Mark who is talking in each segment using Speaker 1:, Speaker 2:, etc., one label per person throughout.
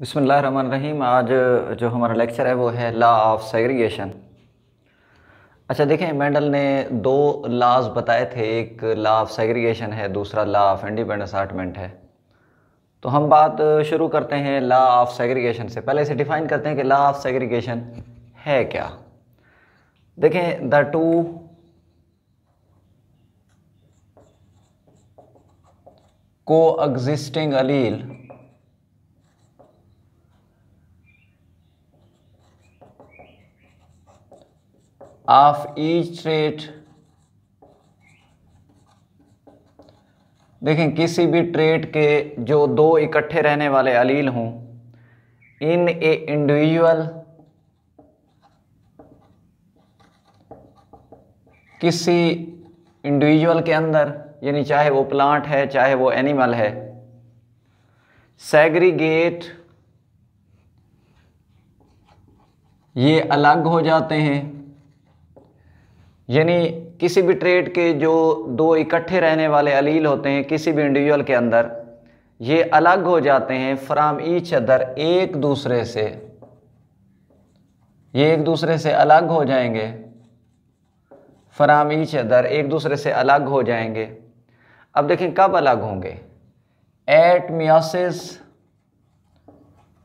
Speaker 1: बिस्मिल्लाहिर्रहमानिर्रहीम। आज जो हमारा लेक्चर है वो है लॉ ऑफ सेग्रीगेशन। अच्छा देखें, मेंडल ने दो लॉज बताए थे, एक लॉ ऑफ सेग्रीगेशन है, दूसरा लॉ ऑफ इंडिपेंडेंट असॉर्टमेंट है। तो हम बात शुरू करते हैं लॉ ऑफ सेग्रीगेशन से। पहले इसे डिफाइन करते हैं कि लॉ ऑफ सेग्रीगेशन है क्या। देखें, the two coexisting allele of each trait, देखें किसी भी ट्रेट के जो दो इकट्ठे रहने वाले अलील हों इन ए इंडिविजुअल, किसी इंडिविजुअल के अंदर, यानी चाहे वो प्लांट है चाहे वो एनिमल है, सेग्रीगेट ये अलग हो जाते हैं। यानी किसी भी ट्रेट के जो दो इकट्ठे रहने वाले अलील होते हैं किसी भी इंडिविजुअल के अंदर, ये अलग हो जाते हैं फ्रॉम ईच अदर, एक दूसरे से, ये एक दूसरे से अलग हो जाएंगे। फ्रॉम ईच अदर, एक दूसरे से अलग हो जाएंगे। अब देखें कब अलग होंगे। एट मियासिस,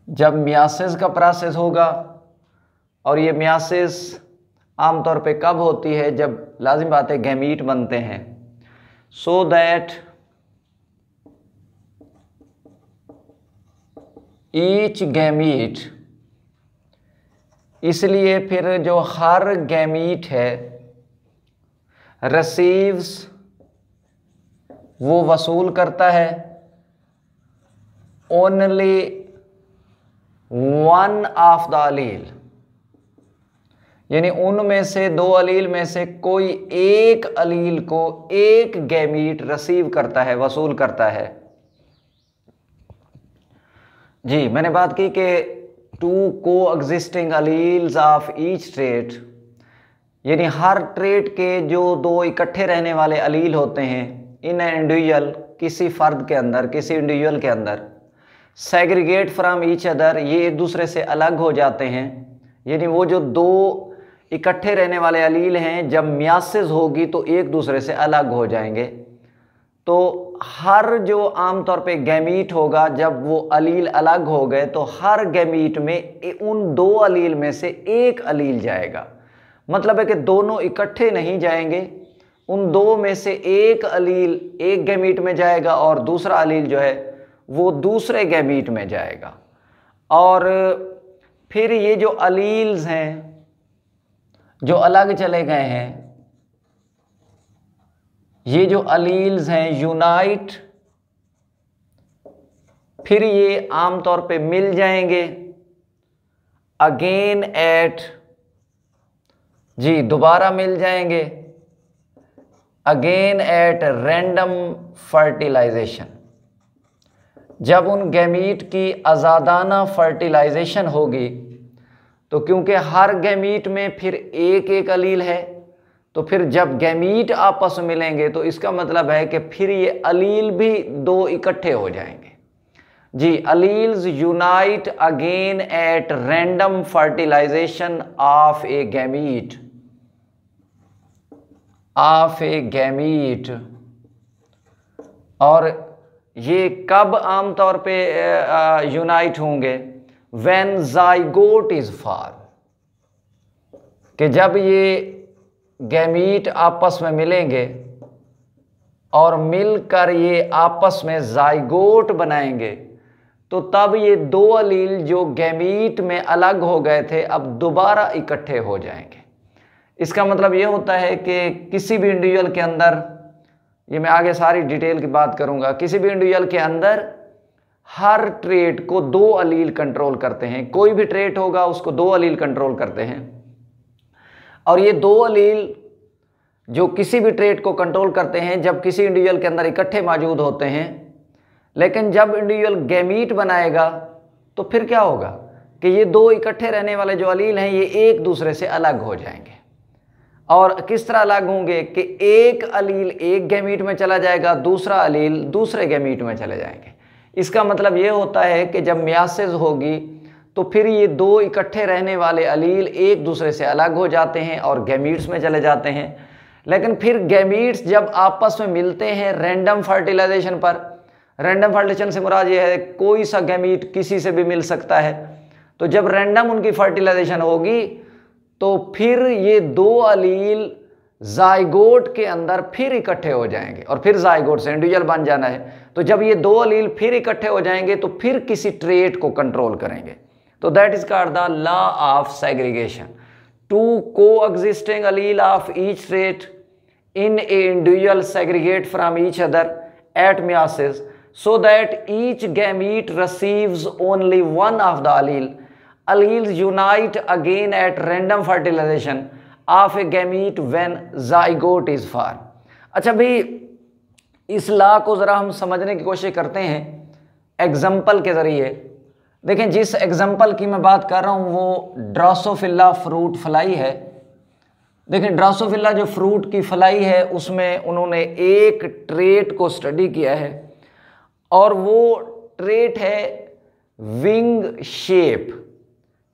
Speaker 1: जब मियासिस का प्रोसेस होगा, और ये मियासिस आमतौर पे कब होती है, जब लाजिम बात है गैमीट बनते हैं। सो दैट ईच गैमीट, इसलिए फिर जो हर गैमीट है रिसीव्स, वो वसूल करता है ओनली वन ऑफ द अलील, यानी उनमें से दो अलील में से कोई एक अलील को एक गैमीट रिसीव करता है, वसूल करता है। जी, मैंने बात की कि two coexisting alleles of each trait, यानी हर ट्रेट के जो दो इकट्ठे रहने वाले अलील होते हैं इन इंडिविजुअल, किसी फर्द के अंदर, किसी इंडिविजुअल के अंदर, सेग्रीगेट फ्रॉम ईच अदर, ये एक दूसरे से अलग हो जाते हैं। यानी वो जो दो इकट्ठे रहने वाले अलील हैं जब मियासिस होगी तो एक दूसरे से अलग हो जाएंगे। तो हर जो आमतौर पे गैमीट होगा, जब वो अलील अलग हो गए तो हर गैमीट में उन दो अलील में से एक अलील जाएगा। मतलब है कि दोनों इकट्ठे नहीं जाएंगे, उन दो में से एक अलील एक गैमीट में जाएगा और दूसरा अलील जो है वो दूसरे गैमीट में जाएगा। और फिर ये जो अलील्स हैं जो अलग चले गए हैं, ये जो अलील्स हैं यूनाइट, फिर ये आमतौर पे मिल जाएंगे अगेन एट, जी दोबारा मिल जाएंगे अगेन एट रैंडम फर्टिलाइजेशन। जब उन गैमीट की आज़ादाना फर्टिलाइजेशन होगी, तो क्योंकि हर गैमीट में फिर एक एक अलील है, तो फिर जब गैमीट आपस में मिलेंगे तो इसका मतलब है कि फिर ये अलील भी दो इकट्ठे हो जाएंगे। जी, alleles unite again at random fertilisation of a gamete, of a gamete. और ये कब आमतौर पे यूनाइट होंगे, व्हेन ज़ाइगोट इज फॉर्म, कि जब ये गैमीट आपस में मिलेंगे और मिलकर ये आपस में ज़ाइगोट बनाएंगे, तो तब ये दो अलील जो गैमीट में अलग हो गए थे अब दोबारा इकट्ठे हो जाएंगे। इसका मतलब ये होता है कि किसी भी इंडिविजुअल के अंदर, ये मैं आगे सारी डिटेल की बात करूंगा, किसी भी इंडिविजुअल के अंदर हर ट्रेट को दो अलील कंट्रोल करते हैं। कोई भी ट्रेट होगा उसको दो अलील कंट्रोल करते हैं, और ये दो अलील जो किसी भी ट्रेट को कंट्रोल करते हैं जब किसी इंडिविजुअल के अंदर इकट्ठे मौजूद होते हैं। लेकिन जब इंडिविजुअल गैमीट बनाएगा तो फिर क्या होगा कि ये दो इकट्ठे रहने वाले जो अलील हैं ये एक दूसरे से अलग हो जाएंगे। और किस तरह अलग होंगे कि एक अलील एक गैमीट में चला जाएगा, दूसरा अलील दूसरे गैमीट में चले जाएंगे। इसका मतलब ये होता है कि जब मियासिस होगी तो फिर ये दो इकट्ठे रहने वाले अलील एक दूसरे से अलग हो जाते हैं और गैमीट्स में चले जाते हैं। लेकिन फिर गैमीट्स जब आपस में मिलते हैं रैंडम फर्टिलाइजेशन पर, रैंडम फर्टिलाइजेशन से मुराद ये है कोई सा गैमीट किसी से भी मिल सकता है, तो जब रैंडम उनकी फर्टिलाइजेशन होगी तो फिर ये दो अलील जाइगोट के अंदर फिर इकट्ठे हो जाएंगे और फिर जाइगोट से इंडिविजुअल बन जाना है। तो जब ये दो अलील फिर इकट्ठे हो जाएंगे तो फिर किसी ट्रेट को कंट्रोल करेंगे। तो that is called the law of segregation. Two coexisting allele of each trait in a individual segregate from each other at meiosis so that each gamete receives only one of the allele. Alleles unite again at random fertilization of a gamete when zygote is formed. अच्छा भाई, इस law को ज़रा हम समझने की कोशिश करते हैं एग्जाम्पल के ज़रिए। देखें, जिस एग्जाम्पल की मैं बात कर रहा हूँ वो ड्रोसोफिला फ्रूट फ्लाई है। देखें, ड्रोसोफिला जो फ्रूट की फ्लाई है उसमें उन्होंने एक ट्रेट को स्टडी किया है और वो ट्रेट है विंग शेप।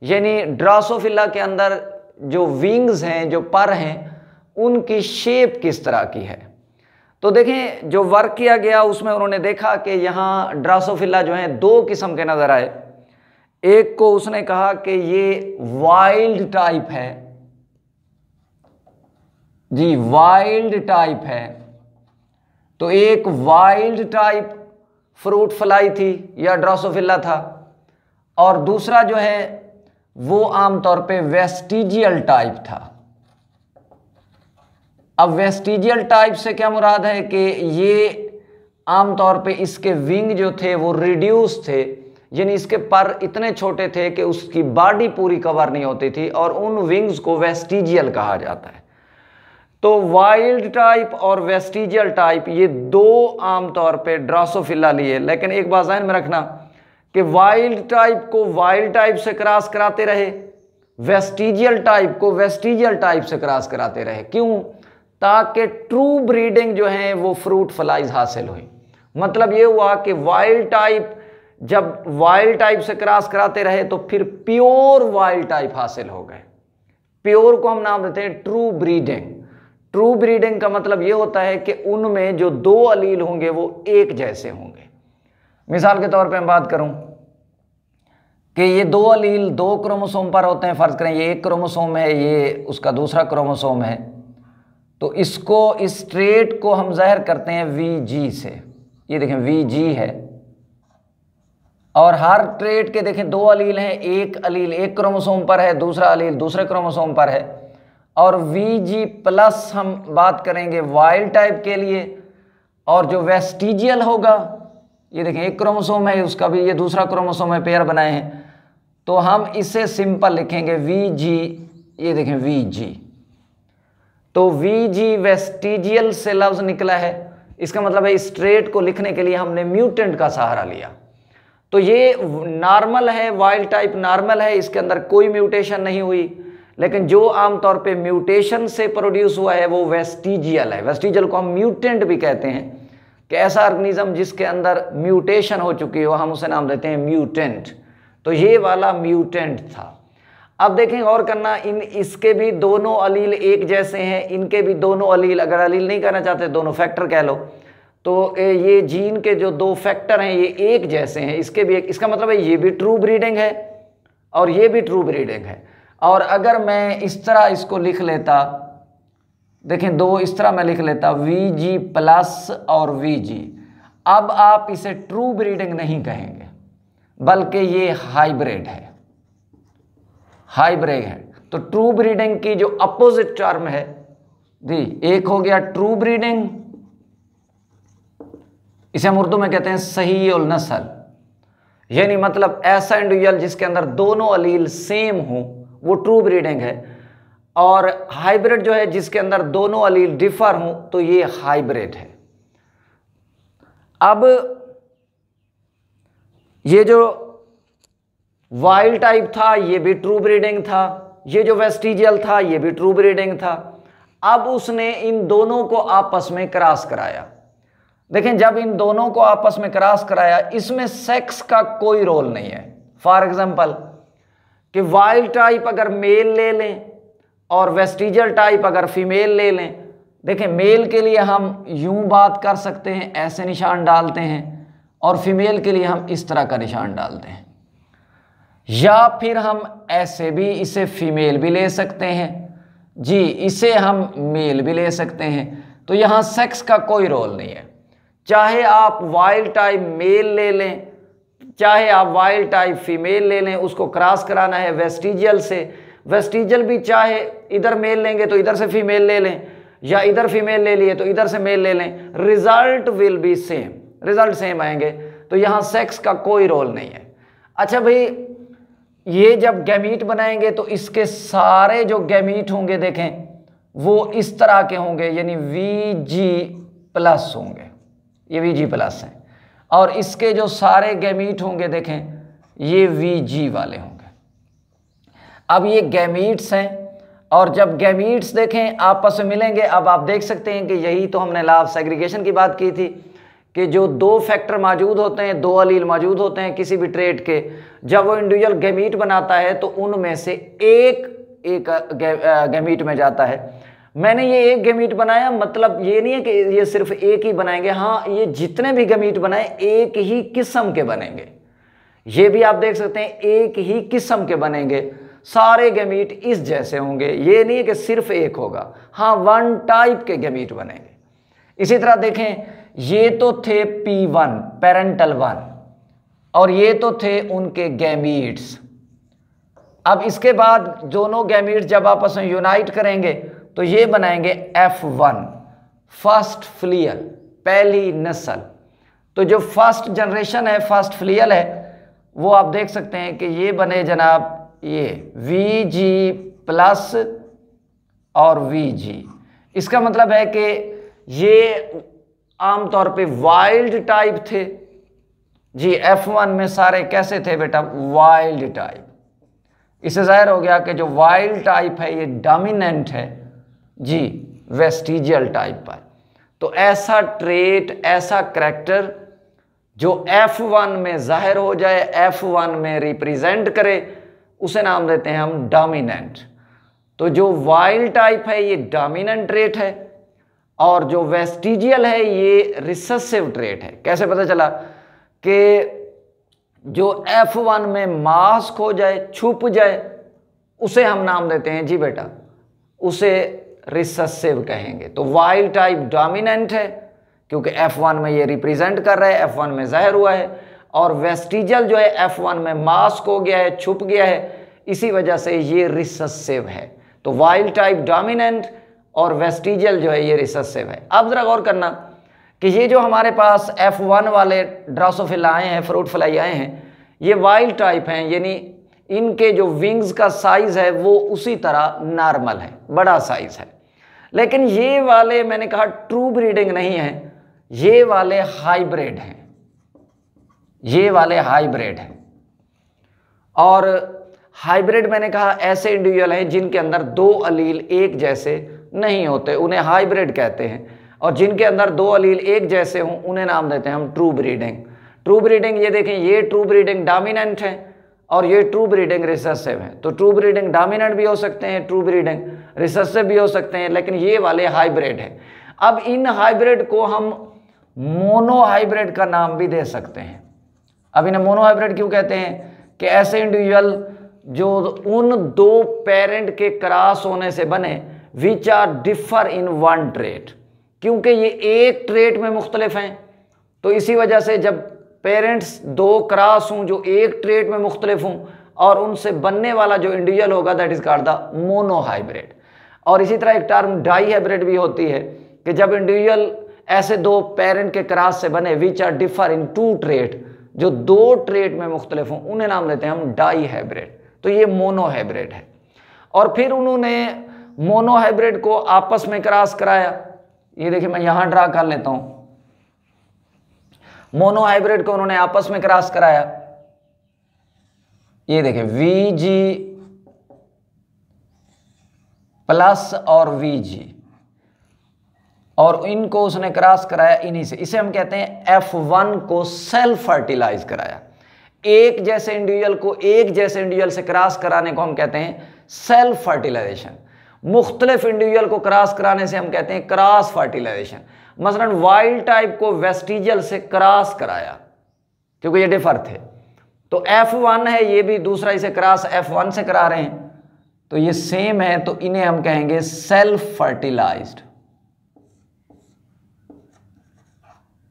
Speaker 1: यानी ड्रोसोफिला के अंदर जो विंग्स हैं, जो पर हैं, उनकी शेप किस तरह की है। तो देखें, जो वर्क किया गया उसमें उन्होंने देखा कि यहाँ ड्रोसोफिला जो है दो किस्म के नज़र आए। एक को उसने कहा कि ये वाइल्ड टाइप है जी, वाइल्ड टाइप है। तो एक वाइल्ड टाइप फ्रूट फ्लाई थी या ड्रोसोफिला था, और दूसरा जो है वो आमतौर पे वेस्टिजियल टाइप था। अब वेस्टिजियल टाइप से क्या मुराद है कि ये आमतौर पे इसके विंग जो थे वो रिड्यूस थे, यानी इसके पर इतने छोटे थे कि उसकी बॉडी पूरी कवर नहीं होती थी, और उन विंग्स को वेस्टिजियल कहा जाता है। तो वाइल्ड टाइप और वेस्टिजियल टाइप ये दो आमतौर पे ड्रोसोफिला लिए। लेकिन एक बात ध्यान में रखना कि वाइल्ड टाइप को वाइल्ड टाइप से क्रॉस कराते रहे, वेस्टिजियल टाइप को वेस्टिजियल टाइप से क्रॉस कराते रहे। क्यों? ताकि ट्रू ब्रीडिंग जो है वो फ्रूट फ्लाइज हासिल हुई। मतलब ये हुआ कि वाइल्ड टाइप जब वाइल्ड टाइप से क्रॉस कराते रहे तो फिर प्योर वाइल्ड टाइप हासिल हो गए। प्योर को हम नाम देते हैं ट्रू ब्रीडिंग। ट्रू ब्रीडिंग का मतलब ये होता है कि उनमें जो दो अलील होंगे वो एक जैसे होंगे। मिसाल के तौर पे मैं बात करूं कि ये दो अलील दो क्रोमोसोम पर होते हैं। फर्ज करें ये एक क्रोमोसोम है, ये उसका दूसरा क्रोमोसोम है, तो इसको, इस ट्रेट को हम जाहिर करते हैं VG से। ये देखें VG है, और हर ट्रेट के देखें दो अलील हैं। एक अलील एक क्रोमोसोम पर है, दूसरा अलील दूसरे क्रोमोसोम पर है। और VG प्लस हम बात करेंगे वाइल्ड टाइप के लिए, और जो वेस्टिजियल होगा, ये देखें एक क्रोमोसोम है, उसका भी ये दूसरा क्रोमोसोम है, पेयर बनाए हैं, तो हम इसे सिंपल लिखेंगे VG। ये देखें VG, तो VG वेस्टिजियल से लफ्ज निकला है। इसका मतलब है इस ट्रेट को लिखने के लिए हमने म्यूटेंट का सहारा लिया। तो ये नॉर्मल है, वाइल्ड टाइप नॉर्मल है, इसके अंदर कोई म्यूटेशन नहीं हुई। लेकिन जो आमतौर पे म्यूटेशन से प्रोड्यूस हुआ है वो वेस्टिजियल है। वेस्टिजियल को हम म्यूटेंट भी कहते हैं कि ऐसा ऑर्गेनिज्म जिसके अंदर म्यूटेशन हो चुकी हो, हम उसे नाम देते हैं म्यूटेंट। तो ये वाला म्यूटेंट था। अब देखें और करना, इसके भी दोनों अलील एक जैसे हैं, इनके भी दोनों अलील, अगर अलील नहीं कहना चाहते दोनों फैक्टर कह लो, तो ये जीन के जो दो फैक्टर हैं ये एक जैसे हैं, इसके भी एक। इसका मतलब है ये भी ट्रू ब्रीडिंग है और ये भी ट्रू ब्रीडिंग है। और अगर मैं इस तरह इसको लिख लेता, देखें दो इस तरह मैं लिख लेता VG प्लस और VG, अब आप इसे ट्रू ब्रीडिंग नहीं कहेंगे बल्कि ये हाइब्रिड है, हाइब्रिड है। तो ट्रू ब्रीडिंग की जो अपोजिट टर्म है जी, एक हो गया ट्रू ब्रीडिंग, इसे हम उर्दू में कहते हैं सही उल नस्ल, यानी मतलब ऐसा इंडिविजुअल जिसके अंदर दोनों अलील सेम हो वो ट्रू ब्रीडिंग है। और हाइब्रिड जो है जिसके अंदर दोनों अलील डिफर हों तो ये हाइब्रिड है। अब ये जो वाइल्ड टाइप था ये भी ट्रू ब्रीडिंग था, ये जो वेस्टिजियल था ये भी ट्रू ब्रीडिंग था। अब उसने इन दोनों को आपस में क्रॉस कराया। देखें जब इन दोनों को आपस में क्रॉस कराया, इसमें सेक्स का कोई रोल नहीं है। फॉर एग्जांपल कि वाइल्ड टाइप अगर मेल ले लें और वेस्टिजियल टाइप अगर फीमेल ले लें, देखें मेल के लिए हम यूं बात कर सकते हैं, ऐसे निशान डालते हैं, और फीमेल के लिए हम इस तरह का निशान डालते हैं, या फिर हम ऐसे भी इसे फीमेल भी ले सकते हैं जी, इसे हम मेल भी ले सकते हैं। तो यहाँ सेक्स का कोई रोल नहीं है। चाहे आप वाइल्ड टाइप मेल ले लें, चाहे आप वाइल्ड टाइप फीमेल ले लें, उसको क्रॉस कराना है वेस्टिजियल से, वेस्टिजियल भी चाहे इधर मेल लेंगे तो इधर से फीमेल ले लें, या इधर फीमेल ले लिए तो इधर से मेल ले लें, result will be same, result same आएंगे। तो यहाँ सेक्स का कोई रोल नहीं है। अच्छा भाई, ये जब गैमीट बनाएंगे तो इसके सारे जो गैमीट होंगे देखें वो इस तरह के होंगे, यानी VG+ होंगे, ये VG+ हैं, और इसके जो सारे गैमीट होंगे देखें ये VG वाले होंगे। अब ये गैमीट्स हैं, और जब गैमीट्स देखें आपस में मिलेंगे, अब आप देख सकते हैं कि यही तो हमने लॉ ऑफ सेग्रीगेशन की बात की थी कि जो दो फैक्टर मौजूद होते हैं, दो अलील मौजूद होते हैं किसी भी ट्रेट के, जब वो इंडिविजुअल गैमीट बनाता है तो उनमें से एक गैमीट में जाता है। मैंने ये एक गैमीट बनाया, मतलब ये नहीं है कि ये सिर्फ एक ही बनाएंगे, हाँ ये जितने भी गैमीट बनाए एक ही किस्म के बनेंगे। ये भी आप देख सकते हैं एक ही किस्म के बनेंगे, सारे गैमीट इस जैसे होंगे, ये नहीं है कि सिर्फ एक होगा, हाँ वन टाइप के गैमीट बनेंगे। इसी तरह देखें ये तो थे P1 पेरेंटल 1, और ये तो थे उनके गैमीट्स। अब इसके बाद दोनों गैमीट्स जब आपस में यूनाइट करेंगे तो ये बनाएंगे F1 फर्स्ट फ्लियल, पहली नस्ल। तो जो फर्स्ट जनरेशन है, फर्स्ट फ्लियल है, वो आप देख सकते हैं कि ये बने जनाब ये VG+ और VG। इसका मतलब है कि ये आमतौर पे वाइल्ड टाइप थे जी। F1 में सारे कैसे थे बेटा? Wild type. इससे जाहिर हो गया कि जो वाइल्ड टाइप है ये डोमिनेंट है जी वेस्टिजियल टाइप पर। तो ऐसा ट्रेट, ऐसा करैक्टर जो F1 में जाहिर हो जाए, F1 में रिप्रेजेंट करे, उसे नाम देते हैं हम डोमिनेंट। तो जो वाइल्ड टाइप है ये डोमिनेंट ट्रेट है, और जो वेस्टिजियल है ये रिसेसिव ट्रेट है। कैसे पता चला? कि जो F1 में मास्क हो जाए, छुप जाए, उसे हम नाम देते हैं जी बेटा, उसे रिसेसिव कहेंगे। तो वाइल्ड टाइप डोमिनेंट है क्योंकि F1 में ये रिप्रेजेंट कर रहा है, F1 में जाहिर हुआ है, और वेस्टिजियल जो है F1 में मास्क हो गया है, छुप गया है, इसी वजह से ये रिसेसिव है। तो वाइल्ड टाइप डोमिनेंट और वेस्टिजियल जो है ये रिसेसिव है। अब जरा गौर करना कि ये जो हमारे पास F1 वाले ड्रोसोफिला आए हैं, फ्रूट फ्लाई आए हैं, ये वाइल्ड टाइप हैं, यानी इनके जो विंग्स का साइज है वो उसी तरह नॉर्मल है, बड़ा साइज है। लेकिन ये वाले मैंने कहा ट्रू ब्रीडिंग नहीं है, ये वाले हाइब्रिड हैं, ये वाले हाइब्रिड हैं। और हाइब्रिड मैंने कहा ऐसे इंडिविजुअल हैं जिनके अंदर दो अलील एक जैसे नहीं होते, उन्हें हाइब्रिड कहते हैं। और जिनके अंदर दो अलील एक जैसे हों उन्हें नाम देते हैं हम ट्रू ब्रीडिंग। ट्रू ब्रीडिंग, ये देखें, ये ट्रू ब्रीडिंग डोमिनेंट है और ये ट्रू ब्रीडिंग रिसेसिव है। तो ट्रू ब्रीडिंग डोमिनेंट भी हो सकते हैं, ट्रू ब्रीडिंग रिसेसिव भी हो सकते हैं, लेकिन ये वाले हाइब्रिड है। अब इन हाइब्रिड को हम मोनो हाइब्रिड का नाम भी दे सकते हैं। अब इन्हें मोनो हाइब्रिड क्यों कहते हैं? कि ऐसे इंडिविजुअल जो उन दो पेरेंट के क्रॉस होने से बने, which are differ in one trait, क्योंकि ये एक ट्रेट में मुख्तलिफ हैं। तो इसी वजह से जब पेरेंट्स दो क्रॉस हों जो एक ट्रेट में मुख्तलिफ हों, और उनसे बनने वाला जो इंडिविजुअल होगा that is called the mono hybrid. और इसी तरह एक टर्म डाई हाइब्रिड भी होती है कि जब इंडिविजुअल ऐसे दो पेरेंट के क्रॉस से बने which are differ in two trait, जो दो ट्रेट में मुख्तलिफ हों, उन्हें नाम देते हैं हम डाई हाइब्रिड। तो ये मोनो हाइब्रिड है। और फिर उन्होंने मोनो हाइब्रिड को आपस में क्रॉस कराया। ये देखिए मैं यहां ड्रा कर लेता हूं, मोनो हाइब्रिड को उन्होंने आपस में क्रॉस कराया। ये देखिए VG+ और VG, और इनको उसने क्रॉस कराया इन्हीं से, इसे हम कहते हैं F1 को सेल्फ फर्टिलाइज कराया। एक जैसे इंडिविजुअल को एक जैसे इंडिविजुअल से क्रॉस कराने को हम कहते हैं सेल्फ फर्टिलाइजेशन। मुख्तलिफ इंडिविजुअल को क्रॉस कराने से हम कहते हैं क्रॉस फर्टिलाइजेशन। मसलन वाइल्ड टाइप को वेस्टिजियल से क्रॉस कराया क्योंकि ये डिफर थे, तो F1 है, ये भी दूसरा इसे क्रॉस F1 से करा रहे हैं, तो ये सेम है, तो इन्हें हम कहेंगे सेल्फ फर्टिलाइज्ड।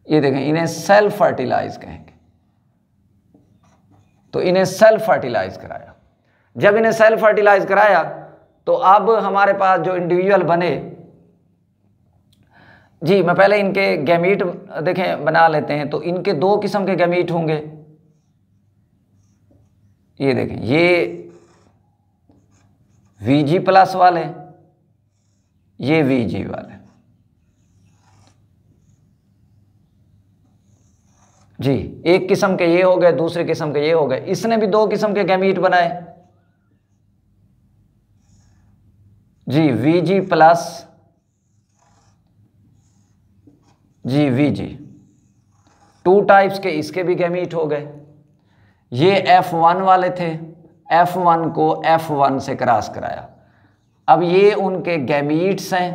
Speaker 1: ये देखें, इन्हें सेल्फ फर्टिलाइज कहेंगे, तो इन्हें सेल्फ फर्टिलाइज कराया। जब इन्हें सेल्फ फर्टिलाइज कराया तो अब हमारे पास जो इंडिविजुअल बने, जी मैं पहले इनके गैमीट देखें बना लेते हैं। तो इनके दो किस्म के गैमीट होंगे, ये देखें, ये Vg+ वाले, ये Vg वाले, जी एक किस्म के ये हो गए, दूसरे किस्म के ये हो गए। इसने भी दो किस्म के गैमीट बनाए, जी Vg+ जी Vg, 2 टाइप्स के इसके भी गैमीट हो गए। ये F1 वाले थे, F1 को F1 से क्रॉस कराया। अब ये उनके गैमीट्स हैं।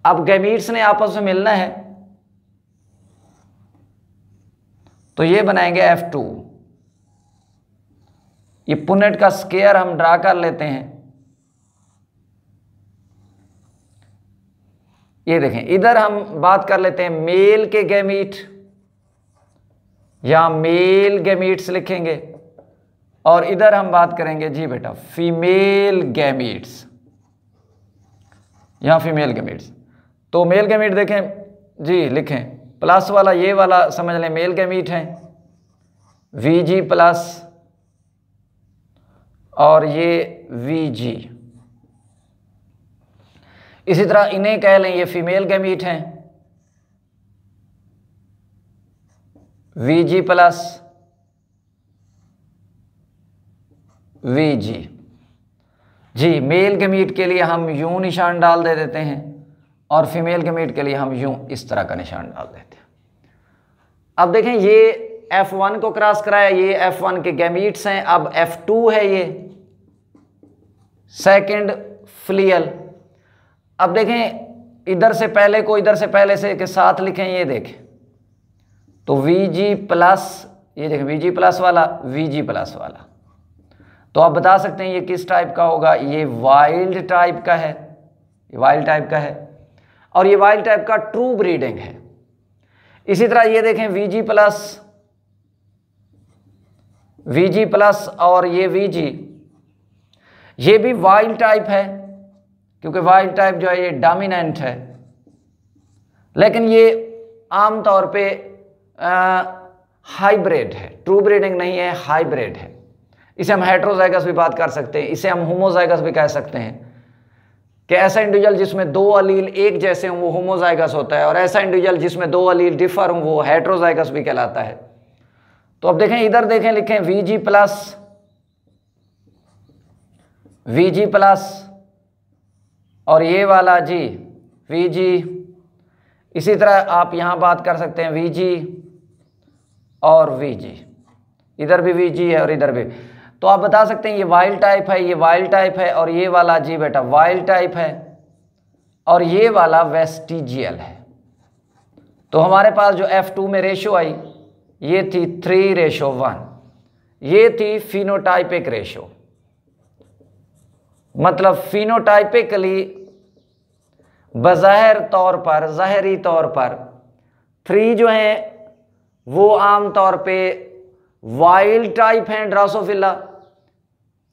Speaker 1: अब गैमीट्स ने आपस में मिलना है तो ये बनाएंगे F2। ये पुनेट का स्क्वायर हम ड्रा कर लेते हैं। ये देखें, इधर हम बात कर लेते हैं मेल के गैमीट, या मेल गैमीट्स लिखेंगे, और इधर हम बात करेंगे जी बेटा फीमेल गैमीट्स, यहां फीमेल गैमीट्स। तो मेल गैमीट देखें जी, लिखें प्लस वाला, ये वाला समझ लें मेल गैमीट है Vg+, और ये Vg। इसी तरह इन्हें कह लें ये फीमेल गैमीट हैं Vg+, Vg। जी मेल गैमीट के लिए हम यूं निशान डाल दे देते हैं और फीमेल गैमीट के लिए हम यूं इस तरह का निशान डाल देते हैं। अब देखें, ये F1 को क्रॉस कराया, ये F1 के गैमीट्स हैं। अब F2 है ये सेकंड फ्लियल। अब देखें, इधर से पहले को इधर से पहले से के साथ लिखें, ये देखें तो Vg+, ये देखें Vg+ वाला, Vg+ वाला। तो आप बता सकते हैं ये किस टाइप का होगा, ये वाइल्ड टाइप का है, ये वाइल्ड टाइप का है, और ये वाइल्ड टाइप का ट्रू ब्रीडिंग है। इसी तरह ये देखें Vg+ और ये Vg, ये भी वाइल्ड टाइप है क्योंकि वाइल्ड टाइप जो है ये डोमिनेंट है, लेकिन ये आमतौर पे हाइब्रिड है, ट्रू ब्रीडिंग नहीं है, हाइब्रिड है। इसे हम हेट्रोजाइगस भी बात कर सकते हैं, इसे हम होमोजाइगस भी कह सकते हैं कि ऐसा इंडिविजुअल जिसमें दो अलील एक जैसे हों वो होमोजाइगस होता है, और ऐसा इंडिविजुअल जिसमें दो अलील डिफर हों वो हेट्रोजाइगस भी कहलाता है। तो अब देखें, इधर देखें, लिखें Vg+, और ये वाला जी Vg। इसी तरह आप यहां बात कर सकते हैं Vg और Vg, इधर भी Vg है और इधर भी। तो आप बता सकते हैं ये वाइल्ड टाइप है, ये वाइल्ड टाइप है, और ये वाला जी बेटा वाइल्ड टाइप है, और ये वाला वेस्टिजियल है। तो हमारे पास जो F2 में रेशो आई ये थी 3:1, ये थी फिनोटाइपिक रेशो। मतलब फिनोटाइपिकली बज़ाहिर तौर पर, ज़ाहरी तौर पर 3 जो हैं वो आमतौर पे वाइल्ड टाइप हैं ड्रोसोफिला,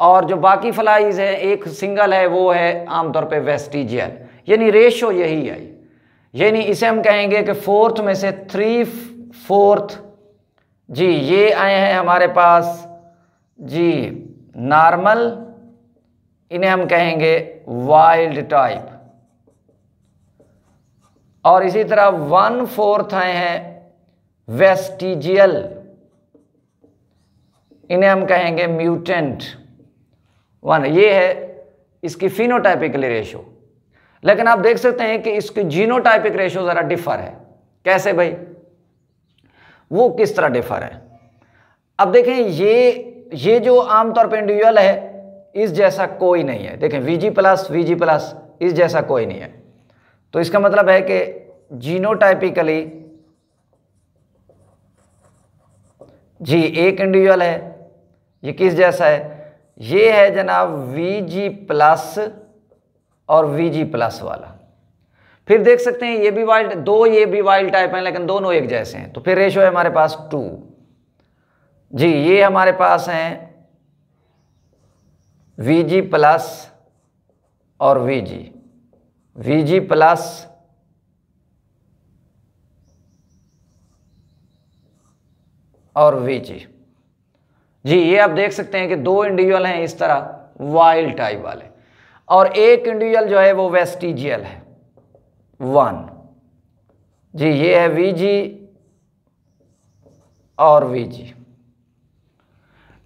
Speaker 1: और जो बाकी फ्लाइज हैं एक सिंगल है वो है आमतौर पे वेस्टिजियल। यानी रेशो यही आई, यानी इसे हम कहेंगे कि 4th में से 3/4 जी ये आए हैं हमारे पास जी नॉर्मल, इन्हें हम कहेंगे वाइल्ड टाइप, और इसी तरह 1/4 आए हैं वेस्टिजियल, इन्हें हम कहेंगे म्यूटेंट 1। ये है इसकी फिनोटाइपिकली रेशो। लेकिन आप देख सकते हैं कि इसकी जीनोटाइपिक रेशियो जरा डिफर है। कैसे भाई, वो किस तरह डिफर है? अब देखें, ये जो आमतौर पे इंडिविजुअल है इस जैसा कोई नहीं है। देखें VG प्लस इस जैसा कोई नहीं है। तो इसका मतलब है कि जीनोटाइपिकली जी एक इंडिविजुअल है। ये किस जैसा है? ये है जनाब VG प्लस और VG प्लस वाला। फिर देख सकते हैं ये भी वाइल्ड, दो ये भी वाइल्ड टाइप हैं लेकिन दोनों एक जैसे हैं। तो फिर रेशो है हमारे पास 2 जी। ये हमारे पास हैं VG प्लस और VG प्लस और VG जी। ये आप देख सकते हैं कि दो इंडिविजुअल हैं इस तरह वाइल्ड टाइप वाले, और एक इंडिविजुअल जो है वो वेस्टिजियल है 1 जी। ये है VG और VG।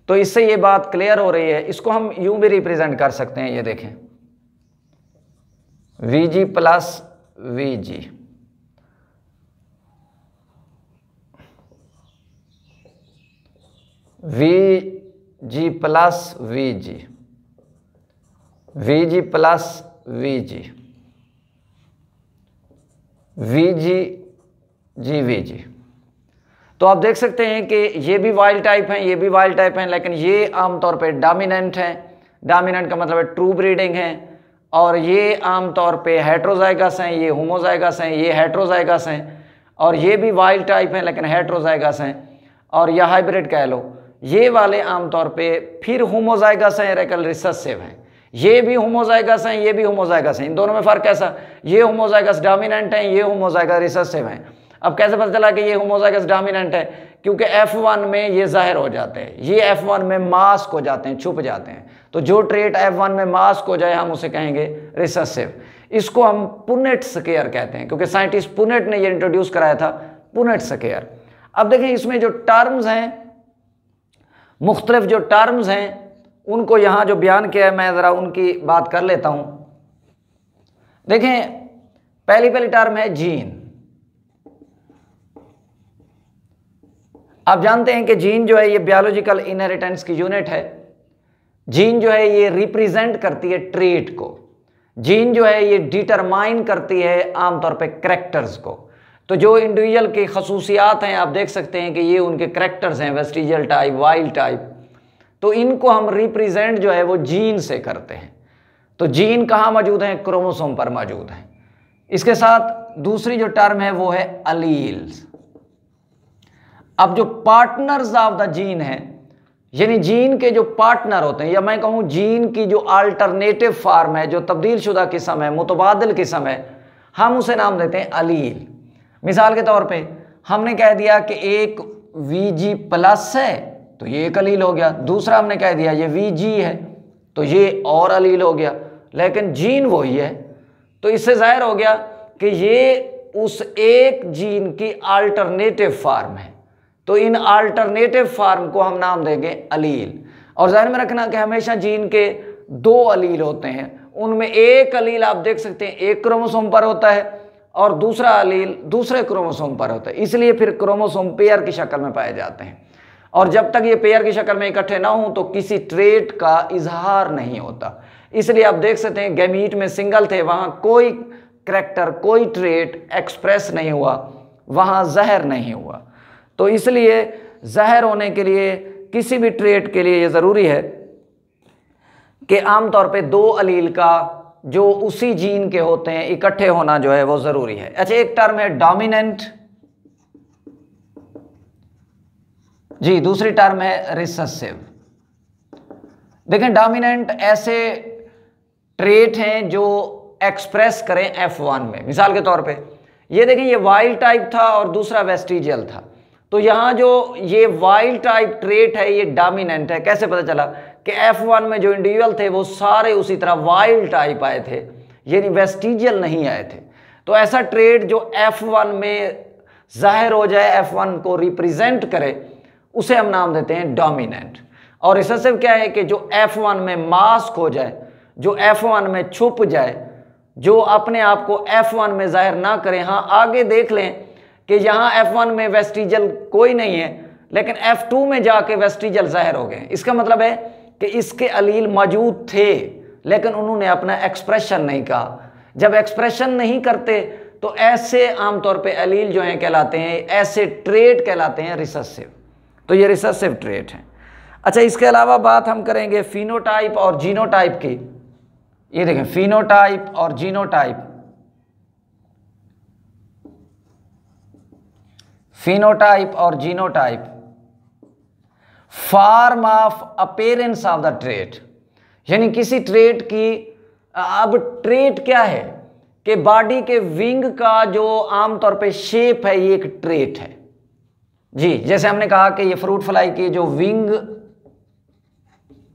Speaker 1: तो इससे ये बात क्लियर हो रही है। इसको हम यूं भी रिप्रेजेंट कर सकते हैं, ये देखें VG plus VG, VG plus VG, VG plus VG, VG। तो आप देख सकते हैं कि ये भी वाइल्ड टाइप हैं, ये भी वाइल्ड टाइप हैं, लेकिन ये आमतौर पे डोमिनेंट हैं। डोमिनेंट का मतलब है ट्रू ब्रीडिंग है। और ये आमतौर पे हेट्रोजाइगस हैं, ये होमोजाइगस हैं, ये हेट्रोजाइगस हैं। और ये भी वाइल्ड टाइप हैं लेकिन हेट्रोजाइगस हैं, और यह हाइब्रिड कह लो। ये वाले आमतौर पे फिर होमोजाइगस हैं, रेकल रिसेसिव हैं। ये भी होमोजाइगस हैं, ये भी होमोजाइगस हैं। इन दोनों में फ़र्क कैसा? ये होमोजाइगस डोमिनेंट हैं, ये होमोजाइगस रिसेसिव हैं। अब कैसे पता चला कि ये होमोजाइगस डोमिनेंट है? क्योंकि F1 में ये जाहिर हो जाते हैं, ये F1 में मास्क हो जाते हैं, छुप जाते हैं। तो जो ट्रेट F1 में मास्क हो जाए हम उसे कहेंगे रिसेसिव। इसको हम पुनेट स्केयर कहते हैं, क्योंकि साइंटिस्ट पुनेट ने ये इंट्रोड्यूस कराया था, पुनेट स्केयर। अब देखें इसमें जो टर्म्स हैं, मुख्तलिफ जो टर्म्स हैं, उनको यहाँ जो बयान किया है मैं ज़रा उनकी बात कर लेता हूँ। देखें पहली टर्म है जीन। आप जानते हैं कि जीन जो है ये बायोलॉजिकल इनहेरिटेंस की यूनिट है। जीन जो है ये रिप्रेजेंट करती है ट्रेट को। जीन जो है ये डिटरमाइन करती है आमतौर पे करैक्टर्स को। तो जो इंडिविजुअल की खसूसियात हैं आप देख सकते हैं कि ये उनके करैक्टर्स हैं, वेस्टिजियल टाइप, वाइल्ड टाइप। तो इनको हम रिप्रेजेंट जो है वो जीन से करते हैं। तो जीन कहाँ मौजूद हैं? क्रोमोसोम पर मौजूद हैं। इसके साथ दूसरी जो टर्म है वो है अलील्स। अब जो पार्टनर्स ऑफ द जीन है, यानी जीन के जो पार्टनर होते हैं, या मैं कहूँ जीन की जो अल्टरनेटिव फॉर्म है, जो तब्दील शुदा किस्म है, मुतबादिल किस्म है, हम उसे नाम देते हैं अलील। मिसाल के तौर पे हमने कह दिया कि एक VG प्लस है तो ये एक अलील हो गया। दूसरा हमने कह दिया ये VG है तो ये और अलील हो गया, लेकिन जीन वही है। तो इससे जाहिर हो गया कि ये उस एक जीन की अल्टरनेटिव फॉर्म है। तो इन अल्टरनेटिव फॉर्म को हम नाम देंगे अलील। और ज़हन में रखना कि हमेशा जीन के 2 अलील होते हैं। उनमें एक अलील आप देख सकते हैं एक क्रोमोसोम पर होता है और दूसरा अलील दूसरे क्रोमोसोम पर होता है। इसलिए फिर क्रोमोसोम पेयर की शक्ल में पाए जाते हैं। और जब तक ये पेयर की शक्ल में इकट्ठे ना हों तो किसी ट्रेट का इजहार नहीं होता। इसलिए आप देख सकते हैं गैमीट में सिंगल थे, वहाँ कोई करैक्टर, कोई ट्रेट एक्सप्रेस नहीं हुआ, वहाँ जहर नहीं हुआ। तो इसलिए जहर होने के लिए किसी भी ट्रेट के लिए ये ज़रूरी है कि आमतौर पे 2 अलील का जो उसी जीन के होते हैं इकट्ठे होना जो है वो ज़रूरी है। अच्छा, एक टर्म है डोमिनेंट जी, दूसरी टर्म है रिसेसिव। देखें डोमिनेंट ऐसे ट्रेट हैं जो एक्सप्रेस करें F1 में। मिसाल के तौर पे ये देखें, ये वाइल्ड टाइप था और दूसरा वेस्टिजियल था। तो यहाँ जो ये वाइल्ड टाइप ट्रेट है ये डोमिनेंट है। कैसे पता चला कि F1 में जो इंडिविजुअल थे वो सारे उसी तरह वाइल्ड टाइप आए थे, यानी वेस्टिजियल नहीं आए थे। तो ऐसा ट्रेट जो F1 में जाहिर हो जाए, F1 को रिप्रेजेंट करे, उसे हम नाम देते हैं डोमिनेंट। और रिसेसिव क्या है कि जो F1 में मास्क हो जाए, जो F1 में छुप जाए, जो अपने आप को F1 में जाहिर ना करें। हाँ, आगे देख लें कि यहाँ F1 में वेस्टिजल कोई नहीं है, लेकिन F2 में जाके वेस्टिजल जाहिर हो गए। इसका मतलब है कि इसके अलील मौजूद थे, लेकिन उन्होंने अपना एक्सप्रेशन नहीं कहा। जब एक्सप्रेशन नहीं करते तो ऐसे आमतौर पे अलील जो हैं कहलाते हैं, ऐसे ट्रेट कहलाते हैं रिसेसिव। तो ये रिसेसिव ट्रेट हैं। अच्छा, इसके अलावा बात हम करेंगे फिनोटाइप और जीनोटाइप की। ये देखें, फिनोटाइप और जीनोटाइप। फिनोटाइप और genotype, form of appearance of the trait, यानी किसी ट्रेट की। अब ट्रेट क्या है कि बॉडी के विंग का जो आमतौर पे शेप है, ये एक ट्रेट है जी। जैसे हमने कहा कि ये फ्रूट फ्लाई की जो विंग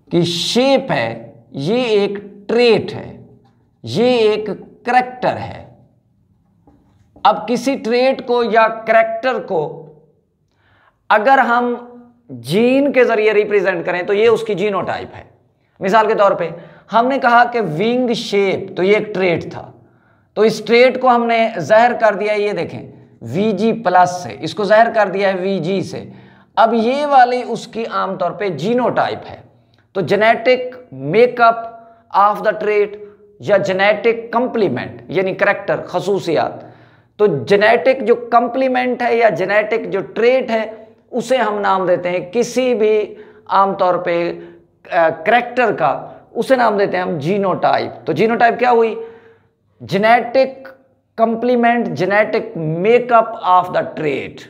Speaker 1: की शेप है, ये एक ट्रेट है, ये एक करैक्टर है। अब किसी ट्रेट को या करैक्टर को अगर हम जीन के जरिए रिप्रेजेंट करें तो ये उसकी जीनोटाइप है। मिसाल के तौर पे हमने कहा कि विंग शेप, तो ये एक ट्रेट था, तो इस ट्रेट को हमने ज़ाहिर कर दिया, ये देखें Vg+ से, इसको ज़ाहिर कर दिया है Vg से। अब ये वाली उसकी आमतौर पे जीनोटाइप है। तो genetic makeup of the trait या जेनेटिक कंप्लीमेंट यानी करैक्टर, खसूसियात। तो जेनेटिक जो कंप्लीमेंट है या जेनेटिक जो ट्रेट है, उसे हम नाम देते हैं किसी भी आमतौर पे करैक्टर का, उसे नाम देते हैं हम जीनोटाइप। तो जीनोटाइप क्या हुई? Genetic complement, genetic makeup of the trait.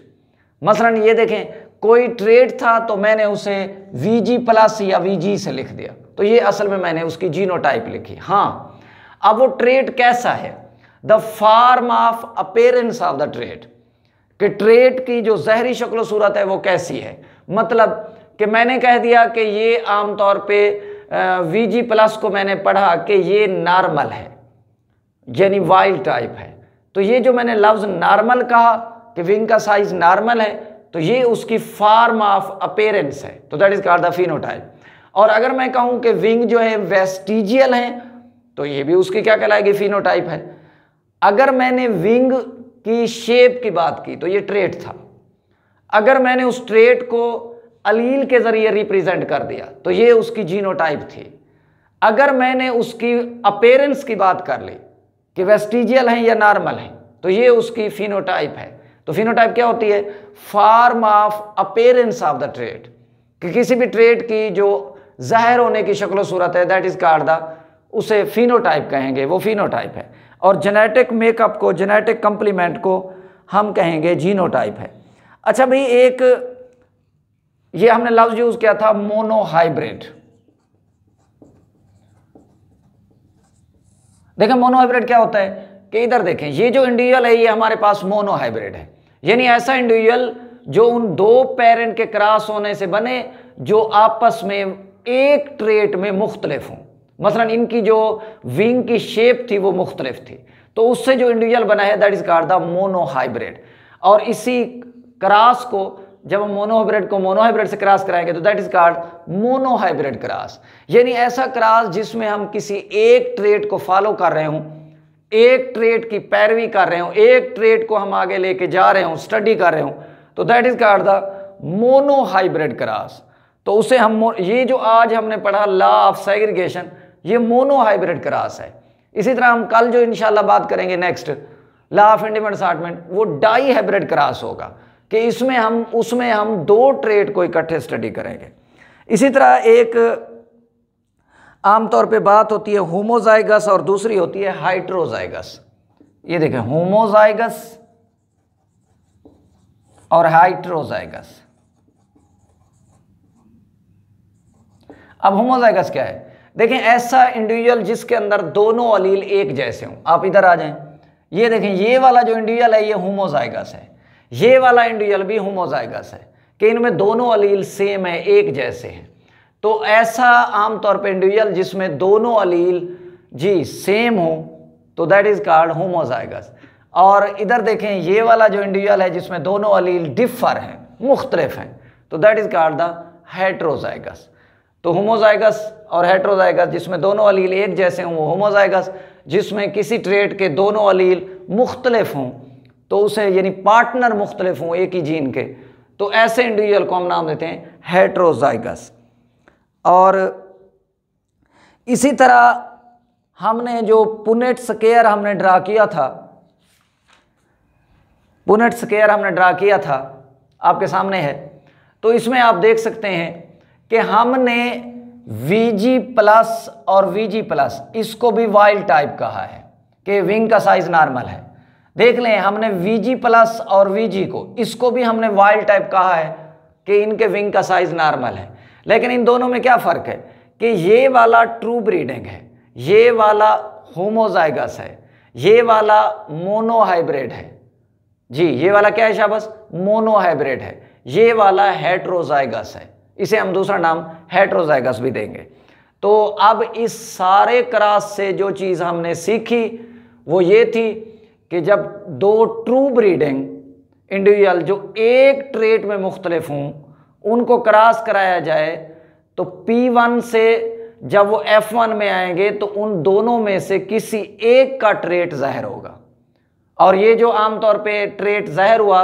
Speaker 1: मसलन ये देखें, कोई ट्रेट था तो मैंने उसे Vg+ या Vg से लिख दिया, तो ये असल में मैंने उसकी जीनोटाइप लिखी। हाँ, अब वो ट्रेट कैसा है? The form of appearance of the trait, कि ट्रेट की जो ज़हरी शक्ल सूरत है वो कैसी है। मतलब कि मैंने कह दिया कि ये आमतौर पे Vg+ को मैंने पढ़ा कि ये नॉर्मल है, यानी वाइल्ड टाइप है। तो ये जो मैंने लफ्ज़ नॉर्मल कहा कि विंग का साइज नॉर्मल है, तो ये उसकी फॉर्म ऑफ अपीयरेंस है, तो that is called the phenotype. और अगर मैं कहूँ कि विंग जो है वेस्टिजियल है, तो ये भी उसकी क्या कहलाएगी? फिनोटाइप है। अगर मैंने विंग की शेप की बात की तो ये ट्रेट था। अगर मैंने उस ट्रेट को अलील के जरिए रिप्रेजेंट कर दिया तो ये उसकी जीनोटाइप थी। अगर मैंने उसकी अपीयरेंस की बात कर ली कि वेस्टिजियल है या नॉर्मल है, तो ये उसकी फिनोटाइप है। तो फिनोटाइप क्या होती है? Form of appearance of the trait, कि किसी भी ट्रेट की जो जाहिर होने की शक्ल सूरत है, दैट इज कॉल्ड द, उसे फिनोटाइप कहेंगे, वो फिनोटाइप है। और जेनेटिक मेकअप को, जेनेटिक कंप्लीमेंट को हम कहेंगे जीनोटाइप है। अच्छा भाई, एक ये हमने लफ्ज यूज किया था मोनोहाइब्रिड। देखें मोनोहाइब्रिड क्या होता है कि इधर देखें, ये जो इंडिविजुअल है ये हमारे पास मोनोहाइब्रिड है, यानी ऐसा इंडिविजुअल जो उन दो पेरेंट के क्रॉस होने से बने जो आपस में एक ट्रेट में मुख्तलिफ हों। मसलन इनकी जो विंग की शेप थी वो मुख्तलिफ थी, तो उससे जो इंडिविजुअल बना है that is called the monohybrid. और इसी क्रॉस को जब हम मोनोहाइब्रिड को मोनोहाइब्रिड से क्रॉस कराएंगे तो that is called monohybrid cross, यानी ऐसा क्रॉस जिसमें हम किसी एक ट्रेट को फॉलो कर रहे हों, एक ट्रेट की पैरवी कर रहे हों, एक ट्रेट को हम आगे लेके जा रहे हों, स्टडी कर रहे हों, तो that is called the monohybrid cross. तो उसे हम, ये जो आज हमने पढ़ा लॉ ऑफ सेग्रीगेशन, ये मोनोहाइब्रिड क्रॉस है। इसी तरह हम कल जो इंशाल्लाह बात करेंगे next law of independent assortment, वो डाई हाइब्रिड क्रॉस होगा कि इसमें उसमें हम दो ट्रेट को इकट्ठे स्टडी करेंगे। इसी तरह एक आमतौर पे बात होती है होमोजाइगस और दूसरी होती है हाइट्रोजाइगस। ये देखें, होमोजाइगस और हाइट्रोजाइगस। अब होमोजाइगस क्या है? देखें, ऐसा इंडिविजुअल जिसके अंदर दोनों अलील एक जैसे हों। आप इधर आ जाएं, ये देखें, ये वाला जो इंडिविजुअल है ये होमोजाइगस है, ये वाला इंडिविजुअल भी होमोजाइगस है कि इनमें दोनों अलील सेम है, एक जैसे हैं। तो ऐसा आमतौर पे इंडिविजुअल जिसमें दोनों अलील जी सेम हो तो दैट इज कॉल्ड होमोजाइगस। और इधर देखें, ये वाला जो इंडिविजुअल है जिसमें दोनों अलील डिफर हैं, मुख्तलिफ हैं, तो that is called the heterozygous. तो होमोजाइगस और हेट्रोजाइगस, जिसमें दोनों अलील एक जैसे हों वो होमोजाइगस, जिसमें किसी ट्रेट के दोनों अलील मुख्तलिफ हों, तो उसे यानी पार्टनर मुख्तलिफ हों एक ही जीन के, तो ऐसे इंडिविजुअल को हम नाम देते हैं हेट्रोजाइगस। और इसी तरह हमने जो पुनेट स्क्वायर हमने ड्रा किया था, पुनेट स्क्वायर हमने ड्रा किया था आपके सामने है, तो इसमें आप देख सकते हैं कि हमने Vg प्लस और Vg प्लस इसको भी वाइल्ड टाइप कहा है कि विंग का साइज नॉर्मल है। देख लें, हमने Vg प्लस और Vg को इसको भी हमने वाइल्ड टाइप कहा है कि इनके विंग का साइज नॉर्मल है। लेकिन इन दोनों में क्या फ़र्क है कि ये वाला ट्रू ब्रीडिंग है, ये वाला होमोजाइगस है, ये वाला मोनोहाइब्रिड है। जी, ये वाला क्या है शाबाश? मोनोहाइब्रिड है। ये वाला हेट्रोजाइगस है, इसे हम दूसरा नाम हेट्रोजाइगस भी देंगे। तो अब इस सारे क्रॉस से जो चीज़ हमने सीखी वो ये थी कि जब दो ट्रू ब्रीडिंग इंडिविजुअल जो एक ट्रेट में मुख्तलिफ हों उनको क्रॉस कराया जाए तो P1 से जब वो F1 में आएंगे तो उन दोनों में से किसी एक का ट्रेट ज़ाहिर होगा। और ये जो आमतौर पे ट्रेट ज़ाहिर हुआ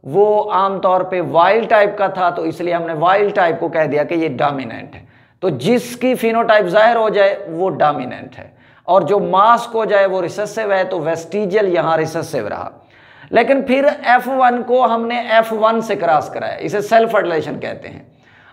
Speaker 1: वो आमतौर पे वाइल्ड टाइप का था, तो इसलिए हमने वाइल्ड टाइप को कह दिया कि ये डोमिनेंट है। तो जिसकी फिनोटाइप ज़ाहिर हो जाए वो डोमिनेंट है, और जो मास्क हो जाए वो रिसेसिव है, तो वेस्टिजियल यहाँ रिसेसिव रहा। लेकिन फिर F1 को हमने F1 से क्रॉस कराया, इसे सेल्फ फर्टिलाइजेशन कहते हैं।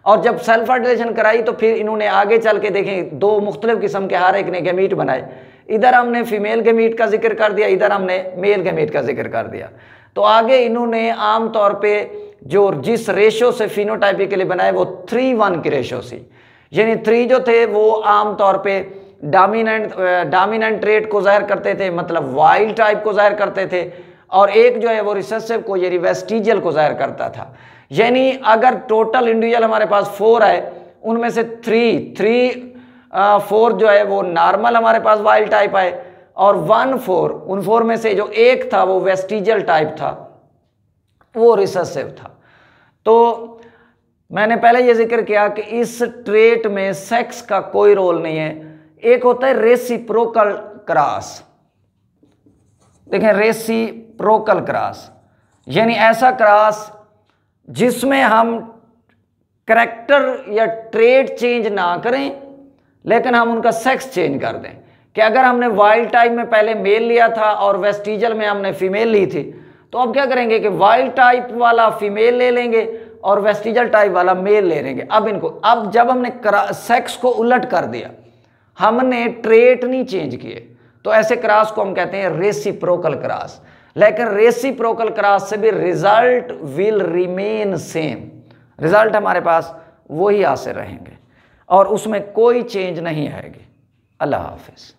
Speaker 1: और जब सेल्फ फर्टिलाइजेशन कराई तो फिर इन्होंने आगे चल के देखें दो मुख्तलिफ किस्म के हर एक ने गैमीट बनाए। इधर हमने फीमेल गैमीट का जिक्र कर दिया, इधर हमने मेल गैमीट का जिक्र कर दिया। तो आगे इन्होंने आम तौर पे जो जिस रेशो से फिनोटाइपिकली बनाए वो 3:1 की रेशो सी, यानी 3 जो थे वो आम तौर पे डोमिनेंट ट्रेट को जाहिर करते थे, मतलब वाइल्ड टाइप को जाहिर करते थे, और एक जो है वो रिसेसिव को यानी वेस्टिजियल को जाहिर करता था। यानी अगर टोटल इंडिविजुअल हमारे पास 4 है, उनमें से 4 जो है वो नॉर्मल हमारे पास वाइल्ड टाइप है, और 1/4 उन 4 में से जो एक था वो वेस्टिजियल टाइप था, वो रिसेसिव था। तो मैंने पहले ये जिक्र किया कि इस ट्रेट में सेक्स का कोई रोल नहीं है। एक होता है रेसिप्रोकल क्रॉस। देखें, रेसिप्रोकल क्रॉस यानी ऐसा क्रॉस जिसमें हम करैक्टर या ट्रेट चेंज ना करें लेकिन हम उनका सेक्स चेंज कर दें। कि अगर हमने वाइल्ड टाइप में पहले मेल लिया था और वेस्टिजियल में हमने फीमेल ली थी, तो अब क्या करेंगे कि वाइल्ड टाइप वाला फीमेल ले लेंगे और वेस्टिजियल टाइप वाला मेल ले लेंगे। अब जब हमने सेक्स को उलट कर दिया, हमने ट्रेट नहीं चेंज किए, तो ऐसे क्रॉस को हम कहते हैं रेसिप्रोकल क्रॉस। लेकिन रेसिप्रोकल क्रॉस से भी result will remain same, result हमारे पास वही हासिल रहेंगे और उसमें कोई चेंज नहीं आएगी। अल्लाह हाफिज़।